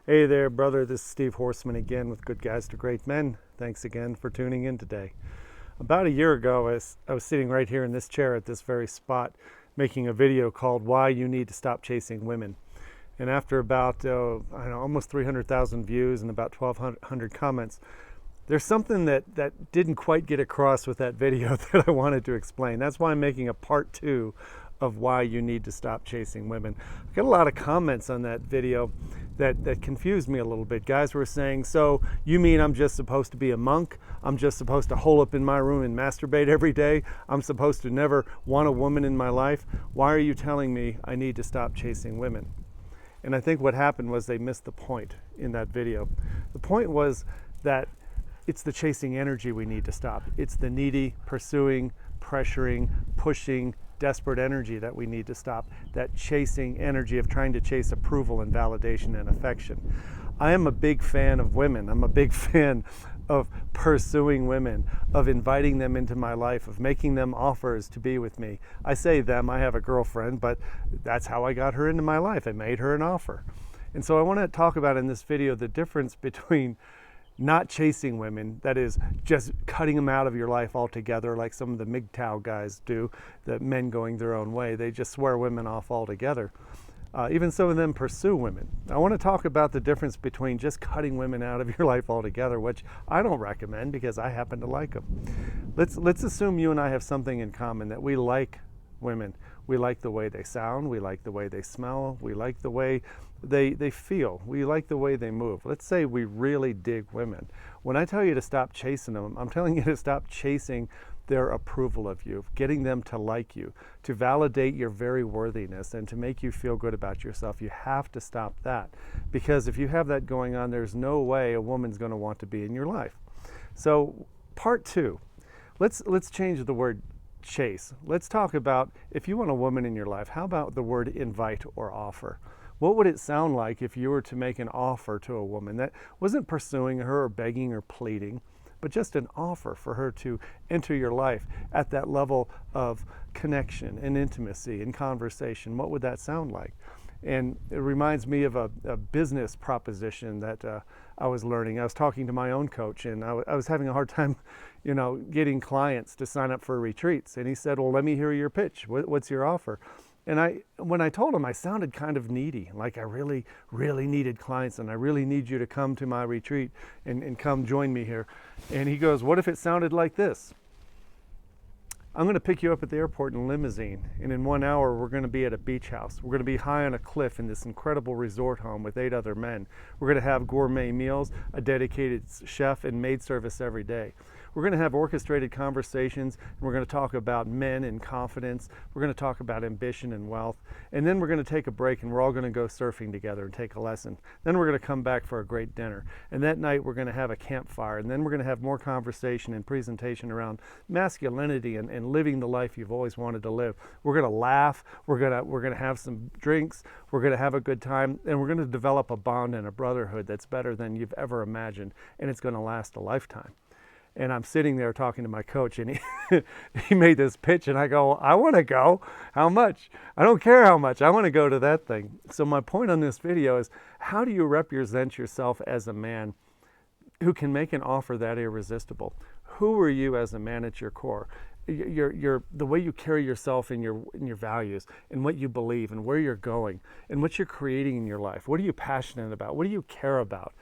Hey there, brother. This is Steve Horseman again with Good Guys to Great Men. Thanks again for tuning in today. About a year ago, I was sitting right here in this chair at this very spot making a video called Why You Need to Stop Chasing Women. And after about almost 300,000 views and about 1,200 comments, there's something that didn't quite get across with that video that I wanted to explain. That's why I'm making a part 2 of why you need to stop chasing women. I got a lot of comments on that video that confused me a little bit. Guys were saying, so you mean I'm just supposed to be a monk? I'm just supposed to hole up in my room and masturbate every day? I'm supposed to never want a woman in my life? Why are you telling me I need to stop chasing women? And I think what happened was they missed the point in that video. The point was that it's the chasing energy we need to stop. It's the needy, pursuing, pressuring, pushing, desperate energy that we need to stop. That chasing energy of trying to chase approval and validation and affection. I am a big fan of women. I'm a big fan of pursuing women, of inviting them into my life, of making them offers to be with me. I say them, I have a girlfriend, but that's how I got her into my life. I made her an offer. And so I want to talk about in this video the difference between not chasing women, that is just cutting them out of your life altogether like some of the MGTOW guys do, the men going their own way. They just swear women off altogether. Even some of them pursue women. I want to talk about the difference between just cutting women out of your life altogether, which I don't recommend because I happen to like them. Let's assume you and I have something in common, that we like women. We like the way they sound, we like the way they smell, we like the way they feel, we like the way they move. Let's say we really dig women. When I tell you to stop chasing them, I'm telling you to stop chasing their approval of you, getting them to like you, to validate your very worthiness and to make you feel good about yourself. You have to stop that, because if you have that going on, there's no way a woman's going to want to be in your life. So part 2, let's change the word chase. Let's talk about, if you want a woman in your life, how about the word invite or offer? What would it sound like if you were to make an offer to a woman that wasn't pursuing her or begging or pleading, but just an offer for her to enter your life at that level of connection and intimacy and conversation? What would that sound like? And it reminds me of a business proposition that I was learning. I was talking to my own coach, and I was having a hard time, getting clients to sign up for retreats. And he said, well, let me hear your pitch. What's your offer? And when I told him, I sounded kind of needy, like I really, really needed clients, and I really need you to come to my retreat and come join me here. And he goes, what if it sounded like this? I'm going to pick you up at the airport in a limousine, and in 1 hour we're going to be at a beach house. We're going to be high on a cliff in this incredible resort home with 8 other men. We're going to have gourmet meals, a dedicated chef, and maid service every day. We're going to have orchestrated conversations, and we're going to talk about men and confidence. We're going to talk about ambition and wealth. And then we're going to take a break, and we're all going to go surfing together and take a lesson. Then we're going to come back for a great dinner. And that night we're going to have a campfire. And then we're going to have more conversation and presentation around masculinity and living the life you've always wanted to live. We're going to laugh. We're going to have some drinks. We're going to have a good time. And we're going to develop a bond and a brotherhood that's better than you've ever imagined. And it's going to last a lifetime. And I'm sitting there talking to my coach, and he made this pitch, and I go, I want to go. How much? I don't care how much. I want to go to that thing. So my point on this video is, how do you represent yourself as a man who can make an offer that irresistible? Who are you as a man at your core? The way you carry yourself in your values and what you believe and where you're going and what you're creating in your life. What are you passionate about? What do you care about?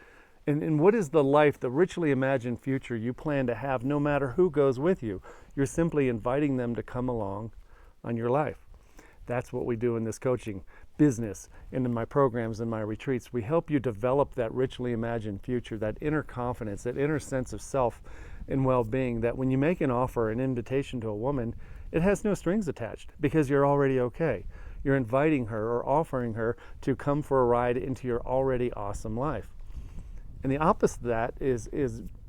And what is the life, the richly imagined future you plan to have no matter who goes with you? You're simply inviting them to come along on your life. That's what we do in this coaching business and in my programs and my retreats. We help you develop that richly imagined future, that inner confidence, that inner sense of self and well-being, that when you make an offer, an invitation to a woman, it has no strings attached because you're already okay. You're inviting her or offering her to come for a ride into your already awesome life. And the opposite of that is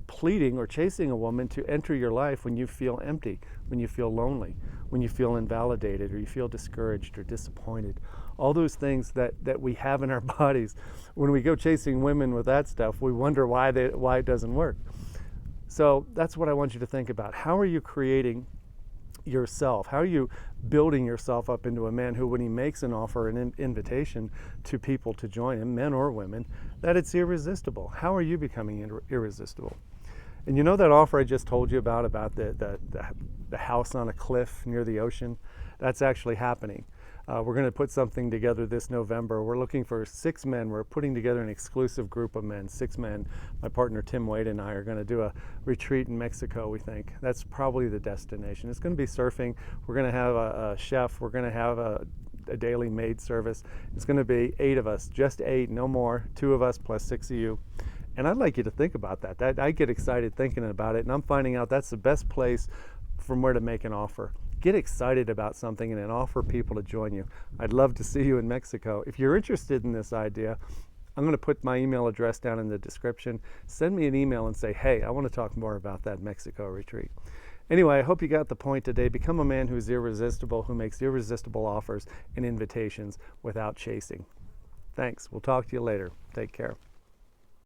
pleading or chasing a woman to enter your life when you feel empty, when you feel lonely, when you feel invalidated, or you feel discouraged or disappointed. All those things that we have in our bodies. When we go chasing women with that stuff, we wonder why it doesn't work. So that's what I want you to think about. How are you creating yourself? How are you building yourself up into a man who, when he makes an offer, an invitation to people to join him, men or women, that it's irresistible? How are you becoming irresistible? And you know that offer I just told you about the house on a cliff near the ocean? That's actually happening. We're going to put something together this November. We're looking for 6 men. We're putting together an exclusive group of men, 6 men. My partner Tim Wade and I are going to do a retreat in Mexico, we think. That's probably the destination. It's going to be surfing. We're going to have a chef. We're going to have a daily maid service. It's going to be 8 of us, just 8, no more, 2 of us plus 6 of you. And I'd like you to think about that. I get excited thinking about it, and I'm finding out that's the best place from where to make an offer. Get excited about something and then offer people to join you. I'd love to see you in Mexico. If you're interested in this idea, I'm going to put my email address down in the description. Send me an email and say, hey, I want to talk more about that Mexico retreat. Anyway, I hope you got the point today. Become a man who's irresistible, who makes irresistible offers and invitations without chasing. Thanks. We'll talk to you later. Take care.